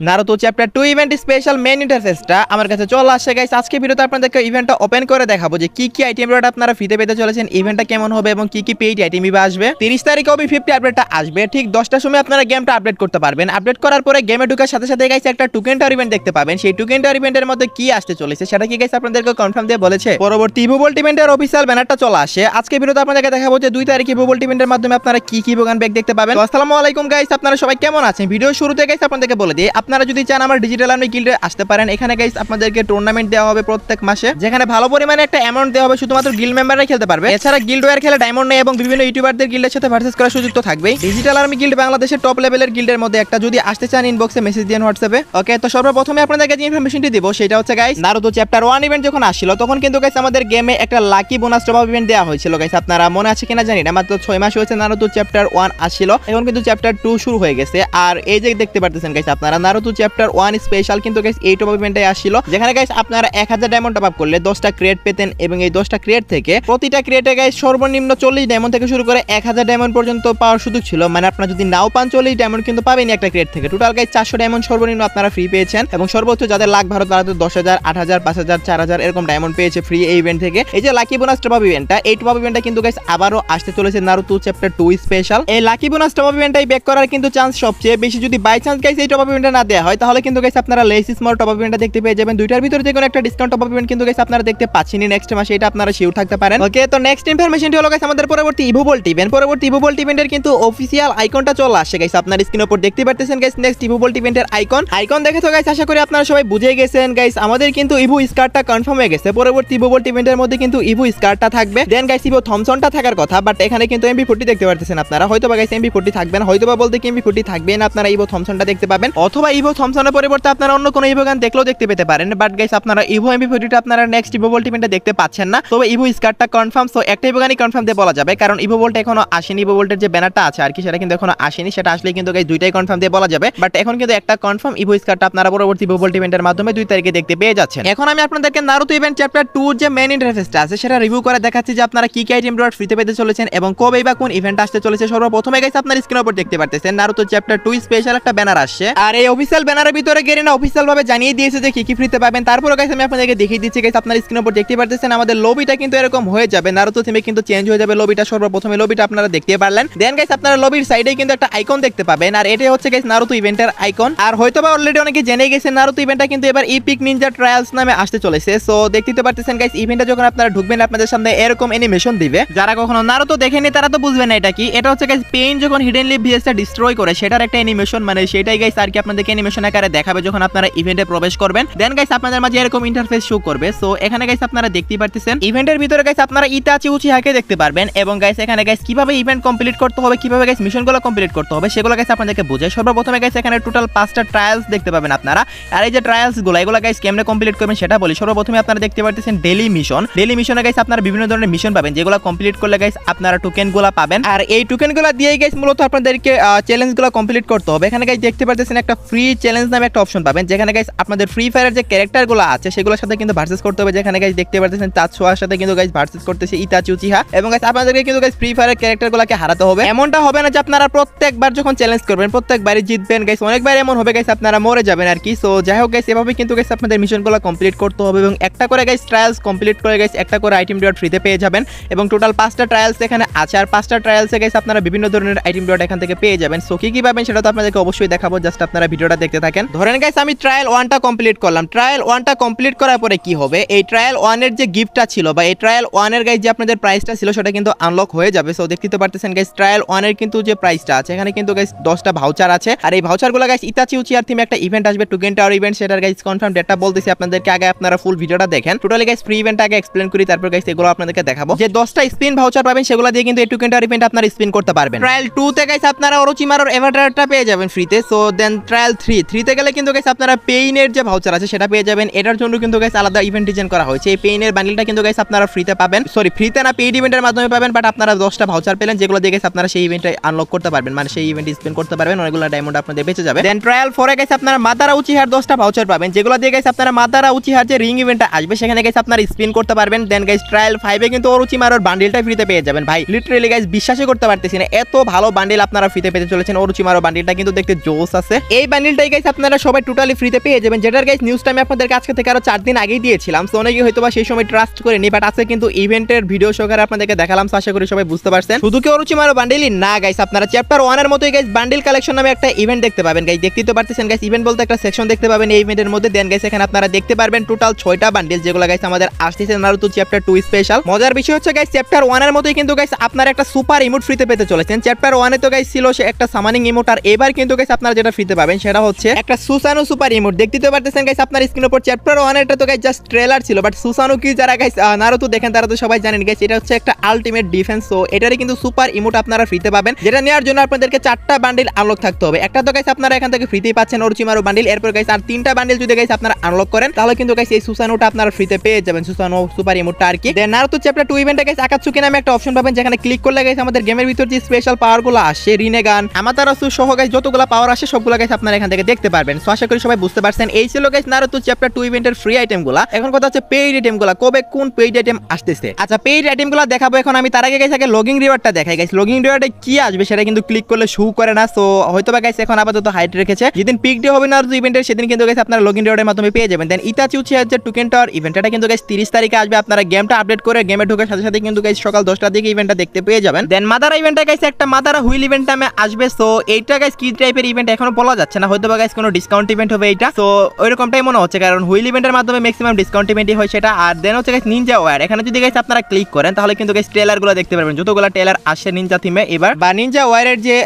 Naruto chapter 2 event special main ইন্টারফেসটা আমার কাছে চলে আসছে গাইস। আজকে ভিডিওতে আপনাদেরকে ইভেন্টটা ওপেন করে দেখাবো যে কি কি আইটেম রেট আপনারা ফ্রিতে পেতে চলেছেন, ইভেন্টটা কেমন হবে এবং কি কি পেইড আইটেম আসবে। 30 তারিখে ওবি 50 আপডেটটা আসবে, ঠিক 10টার সময় আপনারা গেমটা আপডেট করতে পারবেন। আপডেট করার পরে গেমে ঢোকার সাথে সাথে গাইস একটা টোকেন টাওয়ার ইভেন্ট দেখতে পাবেন। সেই টোকেন টাওয়ার ইভেন্টের মধ্যে কি আসতে চলেছে সেটা কি গাইস আপনাদেরকে কনফার্ম দিয়ে বলেছে। পরবর্তী ইভোভোল্ট ইভেন্টের অফিশিয়াল ব্যানারটা চলে আসে। আজকে ভিডিওতে আপনাদেরকে দেখাবো যে 2 তারিখে ইভোভোল্ট ইভেন্টের মাধ্যমে আপনারা কি কি বোগান ব্যাগ দেখতে পাবেন। আসসালামু আলাইকুম গাইস, আপনারা সবাই কেমন আছেন? ভিডিও শুরুতে গাইস আপনাদেরকে বলে দিই, আপনারা যদি চান আমার ডিজিটাল আর্মি গিল্ডে আসতে পারেন। এখানে গাইস আপনাদেরকে টুর্নামেন্ট দেওয়া হবে প্রত্যেক মাসে, যেখানে ভালো পরিমাণে একটা অ্যামাউন্ট দেওয়া হবে, শুধুমাত্র গিল্ড মেম্বাররাই খেলতে পারবে। এছাড়া গিল্ড ওয়্যার খেলে ডায়মন্ড নেই এবং বিভিন্ন ইউটিউবারদের গিল্ডের সাথে ভার্সেস করার সুযোগ তো থাকবেই। ডিজিটাল আর্মি গিল্ড বাংলাদেশের টপ লেভেলের গিল্ডের মধ্যে একটা। যদি আসতে চান ইনবক্সে মেসেজ দিন হোয়াটসঅ্যাপে। ওকে, তো সর্বপ্রথমে আপনাদেরকে যে ইনফরমেশনটি দিব সেটা হচ্ছে গাইস, নারুতো চ্যাপ্টার 1 ইভেন্ট যখন আসছিল তখন কিন্তু গাইস আমাদের গেমে একটা lucky bonus top up event দেওয়া হয়েছিল গাইস। আপনারা মনে আছে কিনা জানি না, মাত্র 6 মাস হয়েছে নারুতো চ্যাপ্টার 1 আসছিল, এখন কিন্তু চ্যাপ্টার 2 শুরু হয়ে গেছে। আর এই যে দেখতে পারতেছেন গাইস আপনারা, নারুতো চ্যাপ্টার 1 স্পেশাল কিন্তু গাইস এই টপ আপ ইভেন্টে আসছিল, যেখানে গাইস আপনারা 1000 ডায়মন্ড টপ আপ করলে 10টা ক্রেট পেতেন এবং এই 10টা ক্রেট থেকে প্রতিটা ক্রেটে গাইস সর্বনিম্ন 40 ডায়মন্ড থেকে শুরু করে 1000 ডায়মন্ড পর্যন্ত পাওয়ার সুযোগ ছিল। মানে আপনারা যদি নাও পান 40 ডায়মন্ড কিন্তু পাবেন একটা ক্রেট থেকে। টোটাল গাইস 400 ডায়মন্ড সর্বনিম্ন আপনারা ফ্রি পেয়েছেন এবং সর্বোচ্চ যাদের লাখ ভারত তারা তো 10,000, 8,000, 5,000, 4,000 এরকম ডায়মন্ড পেয়েছে ফ্রি এই ইভেন্ট থেকে। এই যে লাকি বোনাস টপ আপ ইভেন্টটা, এই টপ আপ ইভেন্টটা কিন্তু গাইস আবারও আসতে চলেছে নারুতো চ্যাপ্টার 2 স্পেশাল। এই লাকি বোনাস টপ আপ ইভেন্টটাই ব্যাক করার কিন্তু চান্স সবচেয়ে বেশি। যদি বাই চান্স গাইস এই টপ আপ ইভেন্টটা না দেয়া হয় তাহলে কিন্তু গাইস আপনারা লেস স্মল টপ আপ ইভেন্টটা দেখতে পেয়ে যাবেন। দুইটার ভিতরে যে কোনো একটা ডিসকাউন্ট টপ আপ ইভেন্ট কিন্তু গাইস আপনারা দেখতে পাচ্ছেনই নেক্সট মাসে, এটা আপনারা শিওর থাকতে পারেন। ওকে, তো নেক্সট ইনফরমেশনটি হলো গাইস আমাদের পরবর্তী ইভোভোল্ট ইভেন্ট। পরবর্তী ইভোভোল্ট ইভেন্টের কিন্তু অফিশিয়াল আইকনটা চলে আসে গাইস, আপনার স্ক্রিনের উপর দেখতে পারতেছেন গাইস। নেক্সট ইভোভোল্ট ইভেন্টের আইকন দেখে তো গাইস আশা করি আপনারা সবাই বুঝে গেছেন গাইস, আমাদের কিন্তু ইভো স্কার্টটা কনফার্ম হয়ে গেছে। পরবর্তী ইভোভোল্ট ইভেন্টের মধ্যে কিন্তু ইভো স্কার্টটা থাকবে, দেন গাইস ইভো থমসনটা থাকার কথা, বাট এখানে কিন্তু এমপি40 দেখতে পারতেছেন আপনারা। হয়তোবা গাইস এমপি40 থাকবে না, হয়তোবা বলতে কি এমপি40 থাকবে না, আপনারা ইভো থমসনটা দেখতে পাবেন, অথবা ইভো থমসনের পরিবর্তে আপনারা অন্য কোনো ইভো গান দেখলেও দেখতে পেতে পারেন। বাট গাইস আপনারা ইভো এমপি40টা আপনারা নেক্সট ইভোভোল্ট ইভেন্টে দেখতে পাচ্ছেন না, তবে ইভো স্কার্টটা কনফার্ম। সো একটা ইভো গানই কনফার্ম দিয়ে বলা যাবে, কারণ ইভোভোল্ট এখনো আসেনি। ইভোভোল্টের যে ব্যানারটা আছে আর কি সেটা কিন্তু এখনো আসেনি, সেটা আসলে কিন্তু গাইস দুইটাই কনফার্ম দিয়ে বলা যাবে। বাট এখন কিন্তু একটা কনফার্ম ইভো স্কার্টটা আপনারা পরবর্তী ইভোভোল্ট ইভেন্টের মাধ্যমে 2 তারিখে দেখতে পেয়ে যাচ্ছেন। এখন আমি আপনাদেরকে নারুতো ইভেন্ট চ্যাপ্টার 2 যে মেইন ইন্টারফেসটা আছে সেটা রিভিউ করে দেখাচ্ছি যে আপনারা কি কি আইটেম ডট ফ্রিতে পেতে চলেছেন এবং কবে বা কোন ইভেন্ট আসতে চলেছে। সর্বপ্রথমে গাইস আপনার স্ক্রিনের উপর দেখতে পারতেছেন নারুতো চ্যাপ্টার 2 স্পেশাল একটা ব্যানার আসছে, আর এই অফিশিয়াল ব্যানারের ভিতরে গেরিনা অফিশিয়াল ভাবে জানিয়ে দিয়েছে যে কি কি ফ্রিতে পাবেন। তারপরে গাইস আমি আপনাদেরকে দেখিয়ে দিচ্ছি গাইস, আপনার স্ক্রিনের উপর দেখতে পারতেছেন আমাদের লবিটা কিন্তু এরকম হয়ে যাবে, নারুতো থিমে কিন্তু চেঞ্জ হয়ে যাবে লবিটা। সর্বপ্রথমে লবিটা আপনারা দেখতে পারলেন, দেন গাইস আপনারা লবির সাইডে কিন্তু একটা আইকন দেখতে পাবেন, আর এটাই হচ্ছে গাইস নারুতো ইভেন্টের আইকন। আর হয়তোবা অলরেডি অনেকে জেনে গেছেন নারুতো ইভেন্টটা কিন্তু এবার ইপিক নিনজা ট্রায়ালস নামে আসতে চলেছে। সো দেখতে পারতেছেন গাইস ইভেন্টে যখন আপনারা ঢুকবেন আপনাদের সামনে এরকম অ্যানিমেশন দিবে। যারা কখনো নারুতো দেখেনি তারা তো বুঝবে না এটা কি। এটা হচ্ছে গাইস পেইন যখন হিডেন লিভ ভিএসটা ডিস্ট্রয় করে সেটার একটা অ্যানিমেশন, মানে সেটাই গাইস আর কি আপনাদেরকে অ্যানিমেশন আকারে দেখাবে যখন আপনারা ইভেন্টে প্রবেশ করবেন। দেন গাইস আপনাদের মাঝে এরকম ইন্টারফেস শো করবে। সো এখানে গাইস আপনারা দেখতেই পারতেছেন ইভেন্টের ভিতরে গাইস আপনারা ইতাচি উচিহাকে দেখতে পারবেন এবং গাইস এখানে গাইস কিভাবে ইভেন্ট কমপ্লিট করতে হবে, কিভাবে গাইস মিশনগুলো কমপ্লিট করতে হবে সেগুলো গাইস আপনাদেরকে বোঝায়। সর্বপ্রথমে গাইস এখানে টোটাল 5টা ট্রায়ালস দেখতে পাবেন আপনারা, আর এই যে ট্রায়ালস গুলো এগুলো গাইস কেমনে কমপ্লিট করবেন সেটা বলি। সর্বপ্রথমে আপনারা দেখতে পারতেছেন ডেইলি মিশন। ডেইলি মিশনে গাইস আপনারা বিভিন্ন ধরনের মিশন পাবেন, যেগুলো কমপ্লিট করলে গাইস আপনারা টোকেনগুলো পাবেন, আর এই টোকেনগুলো দিয়ে গাইস মূলত আপনাদেরকে চ্যালেঞ্জগুলো কমপ্লিট করতে হবে। এখানে গাইস দেখতে পারতেছেন একটা ফ্রি চ্যালেঞ্জ নামে একটা অপশন পাবেন, যেখানে গাইস আপনাদের ফ্রি ফায়ারের যে ক্যারেক্টারগুলো আছে সেগুলোর সাথে কিন্তু ভার্সেস করতে হবে। যেখানে গাইস দেখতে পারতেছেন তাতসোয়ার সাথে কিন্তু গাইস ভার্সেস করতেছে ইতাচি উচিহা, এবং গাইস আপনাদেরকে কিন্তু গাইস ফ্রি ফায়ারের ক্যারেক্টারগুলোকে হারাতে হবে। এমনটা হবে না যে আপনারা প্রত্যেকবার যখন চ্যালেঞ্জ করবেন প্রত্যেকবারই জিতবেন গাইস, অনেকবার এমন হবে গাইস আপনারা মরে যাবেন আর কি। সো যাই হোক গাইস এভাবে কিন্তু গাইস আপনাদের মিশনগুলো কমপ্লিট করতে হবে এবং একটা করে গাইস ট্রায়ালস কমপ্লিট করে গাইস একটা করে আইটেম ডট ফ্রিতে পেয়ে যাবেন এবং টোটাল 5টা ট্রায়ালস এখানে আছে, আর 5টা ট্রায়ালসে গাইস আপনারা বিভিন্ন ধরনের আইটেম ডট এখান থেকে পেয়ে যাবেন। সো কি কি পাবেন সেটা তো আপনাদেরকে অবশ্যই দেখাবো, জাস্ট আপনারা ভিডিওটা দেখতে থাকেন। ধরেন গাইস আমি ট্রায়াল 1টা কমপ্লিট করলাম, ট্রায়াল 1টা কমপ্লিট করার পরে কি হবে, এই ট্রায়াল 1 এর যে গিফটটা ছিল বা এই ট্রায়াল 1 এর গাইস যে আপনাদের প্রাইসটা ছিল সেটা কিন্তু আনলক হয়ে যাবে। সো দেখতে পারতেছেন গাইস ট্রায়াল 1 এর কিন্তু যে প্রাইসটা আছে এখানে কিন্তু গাইস 10টা ভাউচার আছে, আর এই ভাউচারগুলো গাইস ইতাচি উচিহার থিমে একটা ইভেন্ট আসবে টোকেন টাওয়ার ইভেন্ট, সেটার গাইস কনফার্ম ডেটটা বলতেছি আপনাদেরকে, আগে আপনারা ফুল ভিডিওটা দেখেন। টোটালি গাইস ফ্রি ইভেন্ট আগে এক্সপ্লেইন করি, তারপর গাইস এগুলো আপনাদেরকে দেখাবো। যে 10টা স্পিন ভাউচার পাবেন সেগুলো দিয়ে কিন্তু এই টোকেন টাওয়ার ইভেন্ট আপনারা স্পিন করতে পারবেন। ট্রায়াল 2 তে গাইস আপনারা অরোচিমারোর এভাটারটা পেয়ে যাবেন ফ্রিতে। সো দেন ট্রায়াল 3 তে গেলে কিন্তু গাইস আপনারা পেইনের যে ভাউচার আছে সেটা পেয়ে যাবেন। এটার জন্য কিন্তু গাইস আলাদা ইভেন্ট ডিজাইন করা হয়েছে। এই পেইনের বান্ডেলটা কিন্তু গাইস আপনারা ফ্রিতে পাবেন, সরি ফ্রিতে না পেইড ইভেন্টের মাধ্যমে পাবেন, বাট আপনারা 10টা ভাউচার পেলেন যেগুলো দিয়ে গাইস আপনারা সেই ইভেন্টে আনলক করতে পারবেন, মানে সেই ইভেন্টে স্পেন্ড করতে পারবেন, অনেকগুলো ডায়মন্ড আপনাদের বেঁচে যাবে। দেন ট্রায়াল 4 এ গাইস আপনারা মাদারা উচিহার 10টা ভাউচার পাবেন, যেগুলো দিয়ে গাইস আপনারা মাদারা উচিহার যে রিং ইভেন্টটা আসবে সেখানে গাইস আপনারা স্পিন করতে পারবেন। দেন গাইস ট্রায়াল 5 এ কিন্তু অরোচিমারোর বান্ডেলটা ফ্রিতে পেয়ে যাবেন। ভাই লিটারালি গাইস বিশ্বাসই করতে পারতেছি না এত ভালো বান্ডেল আপনারা ফ্রিতে পেতে চলেছেন। অরোচিমারো বান্ডেলটা কিন্তু দেখতে জোস আছে। এই বান্ডেল বান্ডিলটাই গাইস আপনারা সবাই টোটালি ফ্রিতে পেয়ে যাবেন, যেটার গাইস নিউজটা আমি আপনাদেরকে আজকে থেকে আরো 4 দিন আগেই দিয়েছিলাম। সো অনেকে হয়তো বা সেই সময় ট্রাস্ট করেনি, বাট আজকে কিন্তু ইভেন্টের ভিডিও সহকারে আপনাদেরকে দেখালাম। আশা করি সবাই বুঝতে পারছেন। শুধু কি অরুচিমারো বান্ডিলই না গাইস, আপনারা চ্যাপ্টার 1 এর মতোই গাইস বান্ডিল কালেকশন নামে একটা ইভেন্ট দেখতে পাবেন। গাইস দেখতেই তো পারতেছেন গাইস, ইভেন্ট বলতে একটা সেকশন দেখতে পাবেন এই ইভেন্টের মধ্যে। দেন গাইস এখানে আপনারা দেখতে পারবেন টোটাল 6টা বান্ডিল, যেগুলো গাইস আমাদের আসছে নারুতো চ্যাপ্টার 2 স্পেশাল। মজার বিষয় হচ্ছে গাইস চ্যাপ্টার 1 এর মতোই কিন্তু গাইস আপনারা একটা সুপার ইমোট ফ্রিতে পেতে চলেছেন। চ্যাপ্টার 1 এ তো গাইস ছিল সে একটা সামানিং ইমোট, আর এবার কিন্তু গাইস আপনারা যেটা ফ্রিতে পাবেন সেটা হচ্ছে একটা সুসানো সুপার ইমোট। দেখতেই তো পারতেছেন গাইস আপনার স্ক্রিনের উপর। চ্যাপ্টার 1 এর তো গাইস জাস্ট ট্রেলার ছিল, বাট সুসানো কি যারা গাইস নারুতো দেখেন তারা তো সবাই জানেন গাইস এটা হচ্ছে একটা আলটিমেট ডিফেন্স। সো এটারই কিন্তু সুপার ইমোট আপনারা ফ্রিতে পাবেন, যেটা নেওয়ার জন্য আপনাদেরকে 4টা বান্ডিল আনলক থাকতে হবে। একটা তো গাইস আপনারা এখান থেকে ফ্রিতেই পাচ্ছেন অরুচিমারো বান্ডিল, এরপর গাইস আর 3টা বান্ডিল যদি গাইস আপনারা আনলক করেন তাহলে কিন্তু গাইস এই সুসানোটা আপনারা ফ্রিতে পেয়ে যাবেন, সুসানো সুপার ইমোটটা আর কি। দেন নারুতো চ্যাপ্টার 2 ইভেন্টে গাইস আকাতসুকি নামে একটা অপশন পাবেন, যেখানে ক্লিক করলে গাইস আমাদের গেমের ভিতর যে স্পেশাল পাওয়ারগুলো আসে, রিনেগান, আমাতারাসু সহ গাইস যতগুলো পাওয়ার আসে সবগুলো গাইস আপনারা এখান থেকে দেখতে পারবেন। সো আশা করি সবাই বুঝতে পারছেন। এই ছিল গাইস নারুতো চ্যাপ্টার 2 ইভেন্টের ফ্রি আইটেমগুলো। এখন কথা হচ্ছে পেইড আইটেমগুলো, কবে কোন পেইড আইটেম আসতেছে। আচ্ছা পেইড আইটেমগুলো দেখাবো এখন আমি, তার আগে গাইস আগে লগিং রিওয়ার্ডটা দেখাই। গাইস লগিং রিওয়ার্ডে কি আসবে সেটা কিন্তু ক্লিক করলে শো করে না। সো হয়তোবা গাইস এখন আপাতত হাইড রেখেছে, যেদিন পিক ডে হবে নারুতো ইভেন্টের সেদিন কিন্তু গাইস আপনারা লগিং রিওয়ার্ডের মাধ্যমে পেয়ে যাবেন। দেন ইতাচি উচিহার যে টোকেন টাওয়ার ইভেন্ট, এটা কিন্তু গাইস 30 তারিখে আসবে। আপনারা গেমটা আপডেট করে গেমে ঢোকার সাথে সাথে কিন্তু গাইস সকাল 10টার দিকে ইভেন্টটা দেখতে পেয়ে যাবেন। দেন মাদারা ইভেন্টে গাইস একটা মাদারা হুইল ইভেন্ট নামে আসবে। সো এইটা গাইস কি টাইপের ইভেন্ট এখনো বলা যাচ্ছে না, হয়তোবা গাইস কোনো ডিসকাউন্ট ইভেন্ট হবে এটা। সো ওইরকমটাই মনে হচ্ছে, কারণ হুইল ইভেন্টের মাধ্যমে ম্যাক্সিমাম ডিসকাউন্ট ইভেন্টই হয় সেটা। আর দেন হচ্ছে গাইস নিনজা ওয়্যার, এখানে যদি গাইস আপনারা ক্লিক করেন তাহলে কিন্তু গাইস ট্রেলারগুলো দেখতে পারবেন, যতগুলো ট্রেলার আসে নিনজা থিমে এবার বা নিনজা ওয়্যারের যে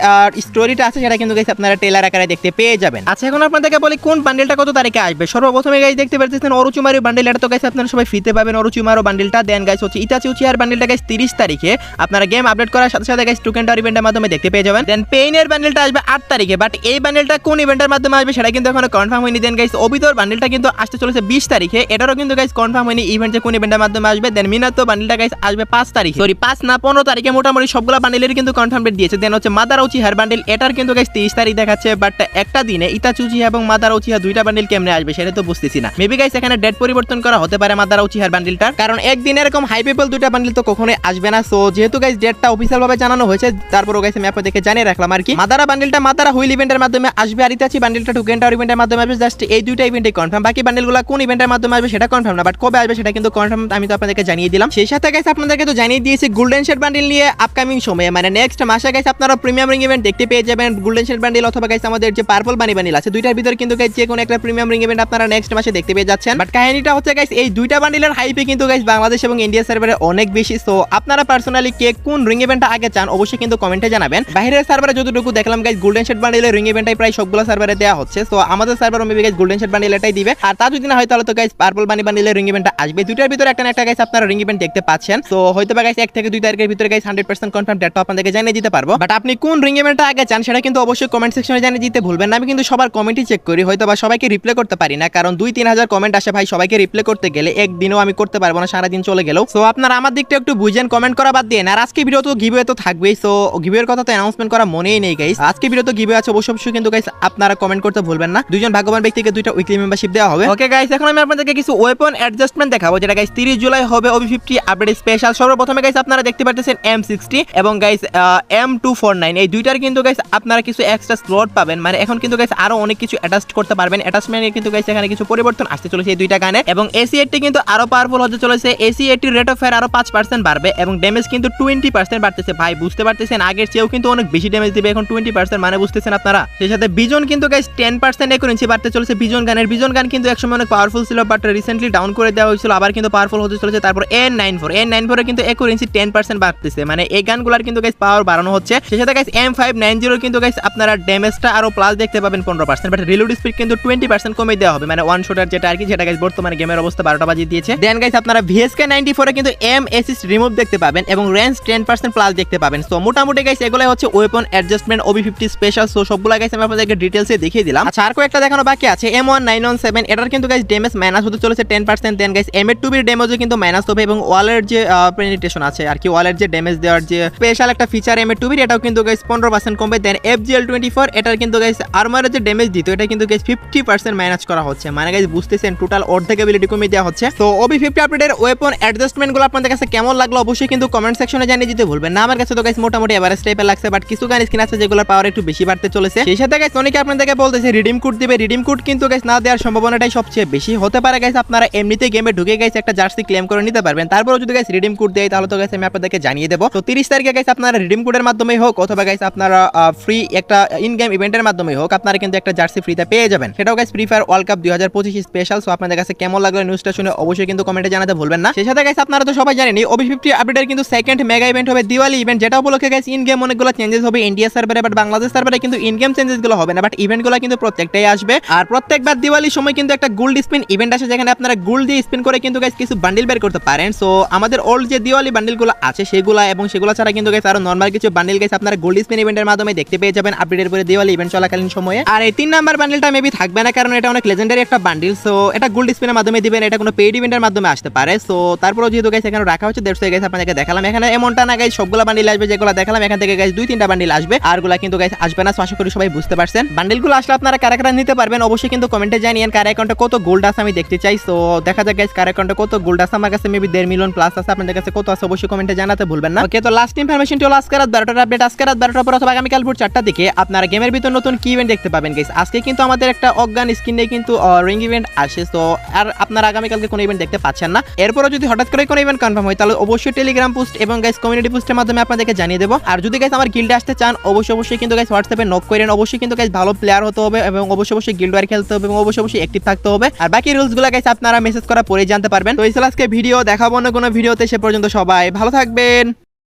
স্টোরিটা আছে সেটা কিন্তু গাইস আপনারা ট্রেলার আকারে দেখতে পেয়ে যাবেন। আচ্ছা এখন আপনাদেরকে বলি কোন বান্ডেলটা কত তারিখে আসবে। সর্বপ্রথমে গাইস দেখতে পাচ্ছেন অরুচিমারো বান্ডেল, এটা তো গাইস আপনারা সবাই ফ্রিতে পাবেন অরুচিমারো বান্ডেলটা। দেন গাইস হচ্ছে ইতাচি উচিহার বান্ডেলটা গাইস 30 তারিখে আপনারা গেম আপডেট করার সাথে সাথে গাইস টোকেন টাওয়ার ইভেন্টের মাধ্যমে দেখতে পেয়ে যাবেন। দেন পেইনের বান্ডেলটা আসবে 8 তারিখে, বাট এই বান্ডেলটা কোন ইভেন্টের মাধ্যমে আসবে সেটা কিন্তু এখনো কনফার্ম হয়নি। দেন গাইস অবিতর বান্ডেলটা কিন্তু আসতে চলেছে 20 তারিখে, এটারও কিন্তু গাইস কনফার্ম হয়নি ইভেন্ট যে কোন ইভেন্টের মাধ্যমে আসবে। দেন মিনাতো বান্ডেলটা গাইস আসবে 5 তারিখে, সরি 5 না 15 তারিখে মোটামুটি সবগুলা বান্ডেলের কিন্তু কনফার্ম ডেট দিয়েছে। দেন হচ্ছে মাদারা উচিহার বান্ডেল, এটার কিন্তু গাইস 30 তারিখ দেখাচ্ছে, বাট একটা দিনে ইতাচি উচিহা এবং মাদারা উচিহা দুইটা বান্ডেল কেমনে আসবে সেটা তো বুঝতেছি না। মেবি গাইস এখানে ডেট পরিবর্তন করা হতে পারে মাদারা উচিহার বান্ডেলটার, কারণ একদিনে এরকম হাই পিপল দুইটা বান্ডেল তো কখনোই আসবে না। সো যেহেতু গাইস ডেটটা অফিশিয়াল ভাবে জানানো হয়েছে, তারপরও গাইস আমি আপনাদেরকে জানিয়ে রাখলাম আর কি। মাদারা বান্ডেলটা মাদারা হুইল ইভেন্টের মাধ্যমে আসবে, আর ইতাচি বান্ডেলটা টোকেন টাওয়ার ইভেন্টের মাধ্যমে আসবে। জাস্ট এই দুইটা ইভেন্টই কনফার্ম, বাকি বান্ডেলগুলো কোন ইভেন্টের মাধ্যমে আসবে সেটা কনফার্ম না, বাট কবে আসবে সেটা কিন্তু কনফার্ম আমি তো আপনাদেরকে জানিয়ে দিলাম। সেই সাথে গাইস আপনাদেরকে তো জানিয়ে দিয়েছি গোল্ডেন শেড বান্ডেল নিয়ে আপকামিং সময়ে, মানে নেক্সট মাসে গাইস আপনারা প্রিমিয়াম রিং ইভেন্ট দেখতে পেয়ে যাবেন। গোল্ডেন শেড বান্ডেল অথবা গাইস আমাদের যে পার্পল বানি বান্ডেল আছে, দুইটার ভিতর কিন্তু গাইস যে কোনো একটা প্রিমিয়াম রিং ইভেন্ট আপনারা নেক্সট মাসে দেখতে পেয়ে যাচ্ছেন। বাট কাহিনীটা হচ্ছে গাইস এই দুইটা বান্ডেলের হাইপে কিন্তু গাইস বাংলাদেশ এবং ইন্ডিয়া সার্ভারে অনেক বেশি। সো আপনারা পার্সোনালি কে কোন রিং ইভেন্টটা আগে চান অবশ্যই কিন্তু কমেন্টে জানাবেন। বাইরের সার্ভারে যতটুকু দেখলাম গাইস গোল্ডেন শেড বান্ডেলের রিং ইভেন্টটাই প্রায় সবগুলো সার্ভারে দেওয়া হচ্ছে। সো আমাদের সার্ভারে maybe guys golden shade bundle এটাই দিবে, আর তা যদি না হয় তাহলে তো গাইস পার্পল বানি বান্ডেলের রিং ইভেন্টটা আসবে। দুইটার ভিতরে একটা না একটা গাইস আপনারা রিং ইভেন্ট দেখতে পাচ্ছেন। সো হয়তো বা গাইস 1 থেকে 2 তারিখের ভিতরে গাইস 100% কনফার্ম ডেটটা আপনাদেরকে জানিয়ে দিতে পারবো। বাট আপনি কোন রিং ইভেন্টটা আগে চান সেটা কিন্তু অবশ্যই কমেন্ট সেকশনে জানিয়ে দিতে ভুলবেন না। আমি কিন্তু সবার কমেন্টই চেক করি, হয়তো বা সবাইকে রিপ্লাই করতে পারি না, কারণ 2-3 হাজার কমেন্ট আসে ভাই, সবাইকে রিপ্লাই করতে গেলে একদিনও আমি করতে পারবো না, সারা দিন চলে গেল। সো আপনারা আমার দিকটা একটু বুঝেন, কমেন্ট করা বাদ দিয়ে। আর আজকে ভিডিও তো গিভওয়ে তো থাকবেই। সো গিভওয়ের কথা তো অ্যানাউন্সমেন্ট করা মনেই নেই গাইস, আজকে ভিডিও তো গিভওয়ে আছে অবশ্যই কিন্তু গাইস আপনারা কমেন্ট করতে ভুলবেন না। দুইজন ভাগ্যবান ব্যক্তিকে 2টা উইকলি মেম্বারশিপ দেওয়া হবে। ওকে গাইস এখন আমি আপনাদেরকে কিছু ওয়েপন অ্যাডজাস্টমেন্ট দেখাবো, যেটা গাইস 30 জুলাই হবে OB50 আপডেট স্পেশাল। সর্বপ্রথমে গাইস আপনারা দেখতে পাচ্ছেন M60 এবং গাইস M249, এই দুইটার কিন্তু গাইস আপনারা কিছু এক্সট্রা স্লট পাবেন, মানে এখন কিন্তু গাইস আরো অনেক কিছু অ্যাটাচ করতে পারবেন। অ্যাটাচমেন্টে কিন্তু গাইস এখানে কিছু পরিবর্তন আসতে চলেছে এই দুইটা গানে, এবং AC80 কিন্তু আরো পাওয়ারফুল হতে চলেছে। AC80 রেট অফ ফায়ার আরো 5% বাড়বে এবং ড্যামেজ কিন্তু 20% বাড়তেছে। ভাই বুঝতে পারতেছেন আগের চেয়েও কিন্তু অনেক বেশি ড্যামেজ দিবে এখন 20%, মানে বুঝতেছেন আপনারা। সেই সাথে বিজন কিন্তু গাইস 10% একুরেন্সি বাড়তে চলেছে বিজন গানের। বিজন গান কিন্তু একসময় অনেক পাওয়ারফুল ছিল, বাট রিসেন্টলি ডাউন করে দেওয়া হয়েছিল, আবার কিন্তু পাওয়ারফুল হতে চলেছে। তারপর N94 কিন্তু একুরেন্সি 10% বাড়তেছে, মানে এই গানগুলোর কিন্তু গাইস পাওয়ার বাড়ানো হচ্ছে। সেই সাথে গাইস M590 কিন্তু গাইস আপনারা ড্যামেজটা আরো প্লাস দেখতে পাবেন 15%, বাট রিলোড স্পিড কিন্তু 20% কমে দেওয়া হবে, মানে ওয়ান শটার যেটা আর কি, যেটা গাইস বর্তমানে গেমের অবস্থা 12টা বাজিয়ে দিয়েছে। দেন গাইস আপনারা VSK94 কিন্তু M অ্যাসিস্ট রিমুভ দেখতে পাবেন এবং রেঞ্জ 10% প্লাস দেখতে পাবেন। সো মোটামুটি গাইস এগুলাই হচ্ছে weapon adjustment OB50 special. So সবগুলা গাইস আমি আপনাদেরকে ডিটেইলসে দেখিয়ে দিলাম। আচ্ছা আর কয়েকটা দেখানো বাকি আছে। M1917 এটার কিন্তু গাইস ড্যামেজ মাইনাস হতে চলেছে 10%। দেন গাইস M82 এর ড্যামেজও কিন্তু মাইনাস হবে, এবং ওয়ালের যে পেনিট্রেশন আছে আর কি, ওয়ালের যে ড্যামেজ দেওয়ার যে স্পেশাল একটা ফিচার M82 এটাও কিন্তু গাইস 15% কমবে। দেন FGL24 এটার কিন্তু গাইস আর্মারের যে ড্যামেজ দিত এটা কিন্তু গাইস 50% মাইনাস করা হচ্ছে, মানে গাইস বুঝতেছেন টোটাল অর্ধেক এবিলিটি কমিয়ে দেওয়া হচ্ছে। তো OB50 আপডেটের ওয়েপন অ্যাডজাস্টমেন্ট গুলো আপনাদের কাছে কেমন লাগলো অবশ্যই কিন্তু কমেন্ট সেকশনে জানিয়ে দিতে ভুলবেন না। আমার কাছে তো গাইস মোটামুটি এভারেজ টাইপের লাগছে, বাট কিছু গান স্কিন আছে যেগুলোর পাওয়ার একটু বেশি বাড়তে চলেছে। সেই সাথে গাইস অনেকে আপনাদেরকে বলতেছে রিডিম কোড দিবে, রিডিম কোড কিন্তু গাইস না দেওয়ার সম্ভাবনাটাই সবচেয়ে বেশি হতে পারে গাইস। আপনারা এমনিতে গেমে ঢুকে গাইস একটা জার্সি ক্লেম করে নিতে পারবেন, তারপরে যদি গাইস রিডিম কোড দেয় তাহলে তো গাইস আমি আপনাদেরকে জানিয়ে দেবো। তো 30 তারিখে গাইস আপনারা রিডিম কোডের মাধ্যমে হোক অথবা গাইস আপনারা ফ্রি একটা ইন গেম ইভেন্টের মাধ্যমে হোক আপনারা কিন্তু একটা জার্সি ফ্রিতে পেয়ে যাবেন, সেটাও guys free fire world cup 2025 special. So আপনাদের কাছে কেমন লাগলো নিউজটা শুনে অবশ্যই কিন্তু কমেন্টে জানাতে ভুলবেন না। সেই সাথে গাইস আপনারা তো সবাই জানেন OB50 আপডেটের কিন্তু সেকেন্ড মেগা ইভেন্ট হবে দিওয়ালি ইভেন্ট, যেটা উপলক্ষে গাইস ইন গেম অনেকগুলো চেঞ্জেস হবে ইন্ডিয়া সার্ভারে, বাট বাংলাদেশ সার্ভারে কিন্তু ইন গেম চেঞ্জেস গুলো হবে না, বাট ইভেন্ট গুলো কিন্তু প্রত্যেকটাই আসবে। আর প্রত্যেকবার দিওয়ালির সময় কিন্তু একটা গোল্ড স্পিন ইভেন্ট আসে, যেখানে আপনারা গোল্ড দিয়ে স্পিন করে কিন্তু গাইস কিছু বান্ডিল বের করতে পারেন। সো আমাদের ওল্ড যে দিওয়ালি বান্ডিল গুলো আছে সেগুলা এবং সেগুলো ছাড়া কিন্তু গাইস আরো নরমাল কিছু বান্ডিল গাইস আপনারা গোল্ড স্পিন ইভেন্টের মাধ্যমে দেখতে পেয়ে যাবেন আপডেটের পরে দিওয়ালি ইভেন্ট চলাকালীন সময়ে। আর এই 3 নাম্বার বান্ডিলটা মেবি থাকবে না, কারণ এটা অনেক লেজেন্ডারি একটা বান্ডিল। সো এটা গোল্ড স্পিনের মাধ্যমে দিবেন, এটা কোনো পেইড ইভেন্টের মাধ্যমে আসতে পারে। সো তারপরে যেহেতু গাইস এখানে রাখা হচ্ছে দেড়শো গাইস আপনাদেরকে দেখালাম, এখানে এমনটা না গাইস সবগুলো বান্ডিল আসবে, যেগুলো দেখালাম এখান থেকে গাইস 2-3টা বান্ডিল আসবে, আরগুলা কিন্তু গাইস আসবে না। সো আশা করি সবাই বুঝতে পারছেন। বান্ডিলগুলো আসলে আপনারা কারা কারা নিতে পারবেন অবশ্যই কিন্তু কমেন্টে জানিয়েন, কার অ্যাকাউন্টে কত গোল্ড আছে আমি দেখতে চাই। সো দেখা যাক গাইস কার অ্যাকাউন্টে কত গোল্ড আছে, আমার কাছে মেবি 1.5 মিলিয়ন প্লাস আছে, আপনাদের কাছে কত আছে অবশ্যই কমেন্টে জানাতে ভুলবেন না। ওকে, তো লাস্ট ইনফরমেশনটি হলো আজকে রাত 12টার আপডেট, আজকে রাত 12টার পর অথবা আগামীকাল ভোর 4টার দিকে আপনারা গেমের ভিতর নতুন কি ইভেন্ট দেখতে পাবেন গাইস। আজকে কিন্তু আমাদের একটা অজ্ঞান স্কিনে কিন্তু রিং ইভেন্ট আসে, তো আর আপনারা আগামীকালকে কোনো ইভেন্ট দেখতে পাচ্ছেন না। এরপরও যদি হঠাৎ করে কোনো ইভেন্ট কনফার্ম হয় তাহলে অবশ্যই টেলিগ্রাম পোস্ট এবং গাইস কমিউনিটি পোস্টের মাধ্যমে আপনাদেরকে জানিয়ে দেবো। আর যদি গাইস আমার গিল্ডে আসতে চান অবশ্যই কিন্তু গাইস হোয়াটসঅ্যাপে নক করেন, অবশ্যই কিন্তু গাইস ভালো প্লেয়ার হতে হবে এবং অবশ্যই গিল্ড ওয়ার খেলতে হবে এবং অবশ্যই অ্যাক্টিভ থাকতে হবে। আর বাকি রুলস গুলো গাইস আপনারা মেসেজ করা পরে জানতে পারবেন। তো এই ছিল আজকে ভিডিও, দেখাবো না কোনো ভিডিওতে, সে পর্যন্ত সবাই ভালো থাকবেন।